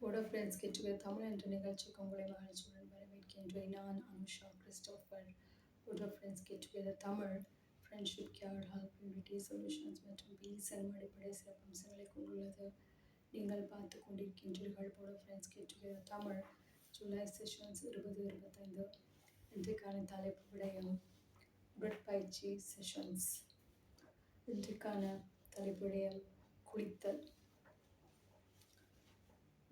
Bodo friends get together Tamil என்ற நிகழ்ச்சிக்கு உங்களை மகிழ்ச்சியுடன் வரவேற்கின்றேன். நான் Anusha Christopher. Bodo friends get together Tamil friendship, care, help, unity, solutions மற்றும் பீஸ் எனும் அடிப்படை சிறப்பம்சங்களை கொண்டுள்ளது. நீங்கள் பார்த்து கொண்டிருக்கின்றீர்கள் Bodo friends get together Tamil July sessions 2025. இன்றைக்கான தலைப்பு விடயம் உடற்பயிற்சி செஷன்ஸ். இன்றைக்கான தலைப்பு விடயம் குளித்தல்.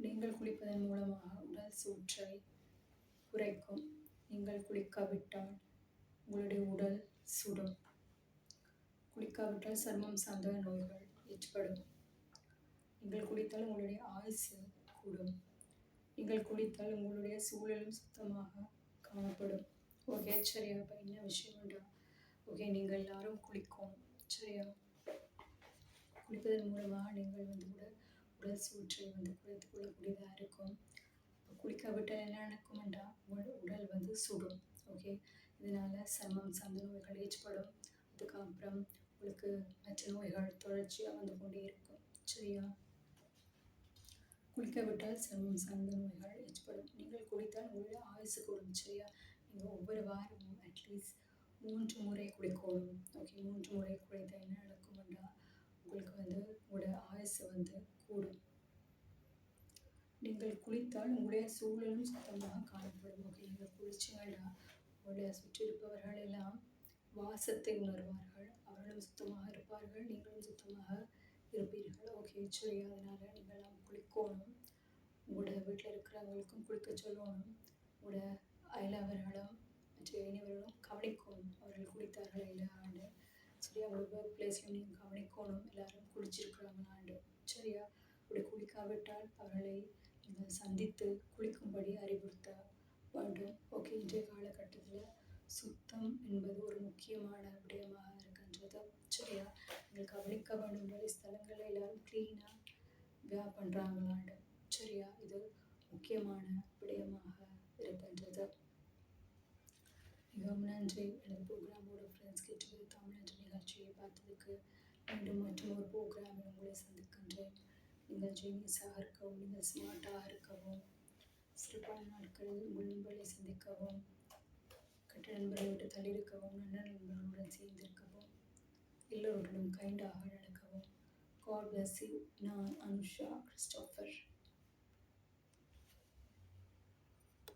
நீங்கள் குளிப்பதன் மூலமாக உடல் சூற்றை குறைக்கும். நீங்கள் குளிக்காவிட்டால் உங்களுடைய உடல் சுடும். குளிக்காவிட்டால் சர்மம் சார்ந்த நோய்கள் ஏற்படும். நீங்கள் குளித்தால் உங்களுடைய ஆயுசு கூடும். நீங்கள் குளித்தால் உங்களுடைய சூழலும் சுத்தமாக காணப்படும். ஓகே, சரியா? இப்போ என்ன விஷயம் என்றால், ஓகே, நீங்கள் எல்லாரும் குளிக்கணும், சரியா? குளிப்பதன் மூலமாக நீங்கள் உடல் சூற்றை குறைத்து கொள்ளக்கூடியதாக இருக்கும். குளிக்காவிட்டால் என்ன நடக்கும் என்றால் உங்களோட உடல் சுடும். ஓகே, இதனால் சர்மம் சார்ந்த நோய்கள் ஏற்படும். அதுக்கப்புறம் உங்களுக்கு மற்ற நோய்கள் தொடர்ச்சியாக கொண்டே இருக்கும், சரியா? குளிக்காவிட்டால் சர்மம் சார்ந்த நோய்கள் ஏற்படும். நீங்கள் குளித்தால் உங்களுடைய ஆயுசு கூடும், சரியா? நீங்கள் ஒவ்வொரு வாரமும் அட்லீஸ்ட் 3 முறை குளிக்கணும். ஓகே, 3 முறை குளித்தால் என்ன நடக்கும் என்றால் உங்களுக்கு உங்களோட ஆயுசு கூடும். நீங்கள் குளித்தால் உங்களுடைய சூழலும் சுத்தமாக காணப்படும். ஓகே, நீங்கள் குளிச்சிங்கன்னா உங்களுடைய சுற்றி இருப்பவர்கள் எல்லாம் வாசத்தை உணர்வார்கள். அவர்களும் சுத்தமாக இருப்பார்கள், நீங்களும் சுத்தமாக இருப்பீர்கள். ஓகே, சரி. அதனால் நீங்கள்லாம் குளிக்கணும். உங்களோட வீட்டில் இருக்கிறவங்களுக்கும் குளிக்க சொல்லணும். உங்களோட அயலவர்களும் மற்ற இனிவர்களும் கவனிக்கணும், அவர்கள் குளித்தார்கள் இல்லையாண்டு. சரியா? உங்களோட ஒர்க் பிளேஸ்லையும் நீங்கள் கவனிக்கணும், எல்லாரும் குளிச்சிருக்கிறாங்களாண்டு. சரியா? அப்படி குளிக்காவிட்டால் அவர்களை நீங்கள் சந்தித்து குளிக்கும்படி அறிவுறுத்த வேண்டும். ஓகே, இன்றைய காலகட்டத்தில் சுத்தம் என்பது ஒரு முக்கியமான விடயமாக இருக்கின்றது, சரியா? நீங்கள் கவனிக்க வேண்டும். ஸ்தலங்களை எல்லாரும் க்ளீனாக பண்ணுறாங்களாண்டு, சரியா? இது முக்கியமான விடயமாக இருக்கின்றது. மிகவும் நன்றி. எனது ப்ரோக்ராமோட ஃப்ரெண்ட்ஸ் கெட் டுகெதர் தமிழ் என்ற நிகழ்ச்சியை பார்த்ததுக்கு. மீண்டும் மற்றும் ஒரு ப்ரோக்ராமில் உங்களை சந்திக்கின்றேன். நீங்கள் ஜீனியஸாக இருக்கவும், நீங்கள் ஸ்மார்ட்டாக இருக்கவும், சிறப்பான நாட்களில் உங்கள் நண்பர்களை சந்திக்கவும், கெட்ட நண்பர்களை விட்டு தள்ளியிருக்கவும், நல்ல நண்பர்களுடன் சேர்ந்திருக்கவும், எல்லோருடனும் கைண்டாக நடக்கவும். God bless you. நான் அனுஷா கிறிஸ்டோஃபர்.